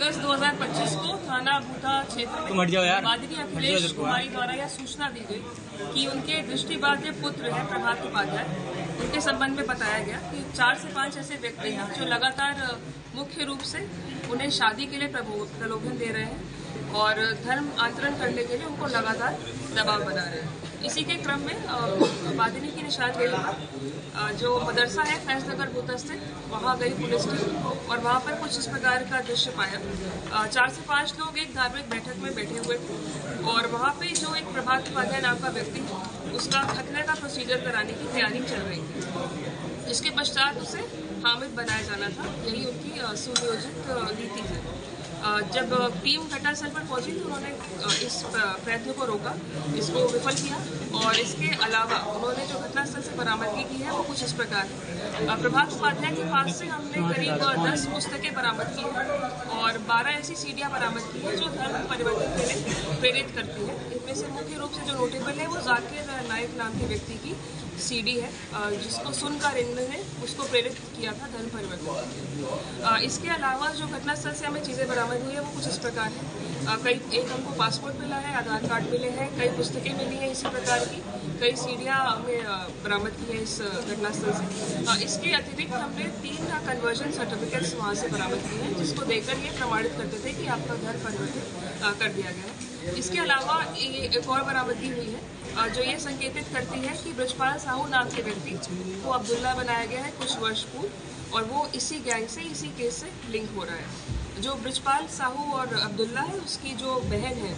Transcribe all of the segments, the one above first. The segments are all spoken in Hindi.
अगस्त 2025 को थाना भूता क्षेत्र में बादिनी अखिलेश कुमारी द्वारा यह सूचना दी गई कि उनके दृष्टिबाध्य पुत्र है प्रभात उपाध्याय, उनके संबंध में बताया गया कि 4 से 5 ऐसे व्यक्ति हैं जो लगातार मुख्य रूप से उन्हें शादी के लिए प्रलोभन दे रहे हैं और धर्म आंतरण करने के लिए उनको लगातार दबाव बना रहे हैं। इसी के क्रम में बादिनी की निशानदेही जो मदरसा है फैजनगर भूता स्थित, वहाँ गई पुलिस टीम और वहाँ पर कुछ इस प्रकार का दृश्य पाया। 4 से 5 लोग एक धार्मिक बैठक में बैठे हुए थे और वहाँ पे जो एक प्रभात उपाध्याय नाम का व्यक्ति है उसका खतने का प्रोसीजर कराने की तैयारी चल रही थी। इसके पश्चात उसे हामिद बनाया जाना था, यही उनकी सुनियोजित नीति है। जब टीम घटनास्थल पर पहुंची तो उन्होंने इस प्रयत्न को रोका, इसको विफल किया और इसके अलावा उन्होंने जो घटनास्थल से बरामदगी की है वो कुछ इस प्रकार है। प्रभात उपाध्याय के पास से हमने करीब 10 पुस्तकें बरामद की हैं और 12 ऐसी सीडियां बरामद की हैं जो धर्म परिवर्तन के लिए प्रेरित करती है। इनमें से मुख्य रूप से जो नोटेबल है वो जाकिर नाइक नाम के व्यक्ति की सीडी है, जिसको सुनकर इन्होंने उसको प्रेरित किया था धर्म परिवर्तन। इसके अलावा जो घटनास्थल से हमें चीज़ें बरामद हुई है वो कुछ इस प्रकार है। एक हमको पासपोर्ट मिला है, आधार कार्ड मिले हैं, कई पुस्तकें मिली हैं इसी प्रकार की, कई सीडियाँ हमें बरामद की है इस घटनास्थल से। इसके अतिरिक्त हमने 3 कन्वर्जन सर्टिफिकेट्स वहाँ से बरामद किए हैं, जिसको देकर ये प्रमाणित करते थे कि आपका धर्म परिवर्तन कर दिया गया है। इसके अलावा एक और बरामदगी हुई है जो ये संकेतित करती है कि ब्रजपाल साहू नाम के व्यक्ति को अब्दुल्ला बनाया गया है कुछ वर्ष पूर्व और वो इसी गैंग से, इसी केस से लिंक हो रहा है। जो ब्रजपाल साहू और अब्दुल्ला है उसकी जो बहन है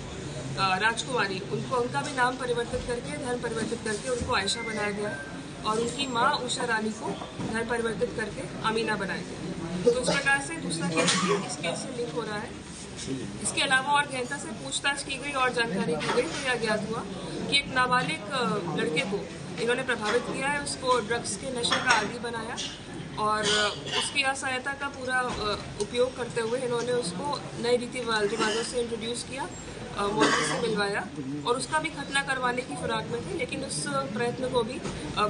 राजकुमारी, उनका भी नाम परिवर्तित करके, धर्म परिवर्तित करके उनको आयशा बनाया गया है और उनकी माँ उषा रानी को धर्म परिवर्तित करके अमीना बनाया गया। तो इस प्रकार से दूसरा केस भी इस केस से लिंक हो रहा है। इसके अलावा और गहनता से पूछताछ की गई और जानकारी की गई तो यह ज्ञात हुआ कि एक नाबालिग लड़के को इन्होंने प्रभावित किया है, उसको ड्रग्स के नशे का आदी बनाया और उसकी असहायता का पूरा उपयोग करते हुए इन्होंने उसको नई रीति रिवाजों से इंट्रोड्यूस किया, मौलवी से मिलवाया और उसका भी खतना करवाने की फिराक में थे, लेकिन उस प्रयत्न को भी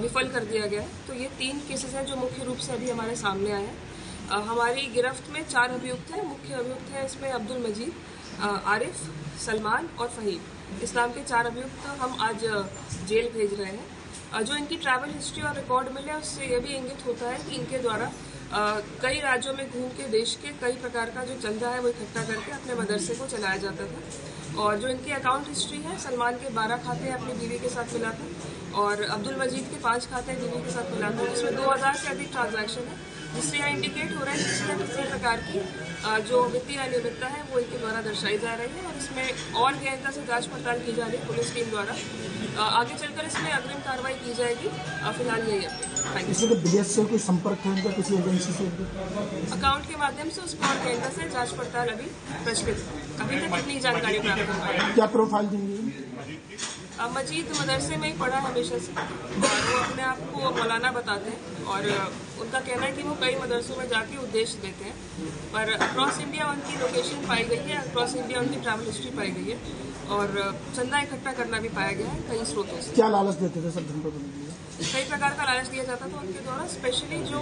विफल कर दिया गया है। तो ये 3 केसेस हैं जो मुख्य रूप से अभी हमारे सामने आए हैं। हमारी गिरफ्त में 4 अभियुक्त हैं। मुख्य अभियुक्त हैं इसमें अब्दुल मजीद, आरिफ, सलमान और फहीम। इस नाम के 4 अभियुक्त हम आज जेल भेज रहे हैं। जो इनकी ट्रैवल हिस्ट्री और रिकॉर्ड मिले उससे यह भी इंगित होता है कि इनके द्वारा कई राज्यों में घूम के देश के कई प्रकार का जो चंदा है वो इकट्ठा करके अपने मदरसे को चलाया जाता था। और जो इनकी अकाउंट हिस्ट्री है, सलमान के 12 खाते अपनी बीवी के साथ मिला था और अब्दुल मजीद के 5 खाते बीवी के साथ मिला था, जिसमें 2000 से अधिक ट्रांजैक्शन है, जिससे यहाँ इंडिकेट हो रहा है कि किसी प्रकार की जो वित्तीय अनियमितता है वो इनके द्वारा दर्शाई जा रही है और इसमें और गहनता से जांच पड़ताल की जा रही है पुलिस टीम द्वारा। आगे चलकर इसमें अग्रिम कार्रवाई की जाएगी। फिलहाल यही अपडेट। किसी के विदेश से कोई संपर्क है उनका, किसी एजेंसी से? अकाउंट के माध्यम से उसको और गहनता से जांच पड़ताल अभी प्रचलित है। अभी तक इतनी जानकारी प्राप्त हो पाई। क्या प्रोफाइल देंगे? मजीद मदरसे में ही पढ़ा है हमेशा से और वो अपने आप को मौलाना बताते हैं और उनका कहना है कि वो कई मदरसों में जाके उद्देश्य देते हैं, पर अक्रॉस इंडिया उनकी लोकेशन पाई गई है, अक्रॉस इंडिया उनकी ट्रैवल हिस्ट्री पाई गई है और चंदा इकट्ठा करना भी पाया गया है कई स्रोतों से। क्या लालच देते थे सब धर्म पर? कई प्रकार का लालच दिया जाता था उनके द्वारा। स्पेशली जो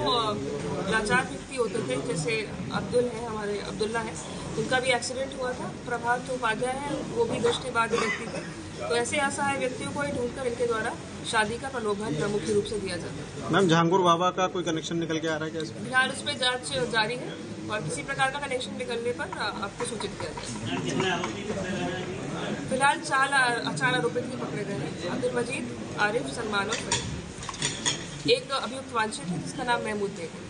लाचार व्यक्ति होते थे, जैसे अब्दुल है, हमारे अब्दुल्ला है, उनका भी एक्सीडेंट हुआ था। प्रभात उपाध्याय है, वो भी दृष्टिबाध्य व्यक्ति थे। तो ऐसे असहाय व्यक्तियों को ही ढूंढकर इनके द्वारा शादी का प्रलोभन मुख्य रूप से दिया जाता है। मैम, जहांगीर बाबा का कोई कनेक्शन निकल के आ रहा है क्या? फिलहाल उस पर जांच जारी है और किसी प्रकार का कनेक्शन निकलने पर आपको सूचित किया जाएगा। फिलहाल 4 आरोपित भी पकड़े गए हैं, अब्दुल मजीद, आरिफ, सलमान और फहीम। एक अभियुक्त वांछित है जिसका नाम महमूद बेग है।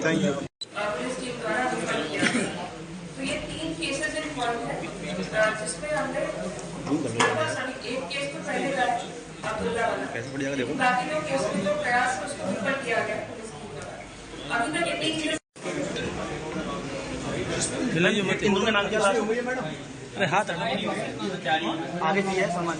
Thank you. पुलिस टीम द्वारा विफल किया गया। तो ये 3 केसेस इन्वॉल्व है जिसमें हमने एक केस तो पहले कर अब्दुल्ला वाला, बाकी 2 केस में जो प्रयास है उसको विफल किया गया पुलिस टीम द्वारा। अभी तक ये 3 केस अरे हाथ आगे चाहिए सामान।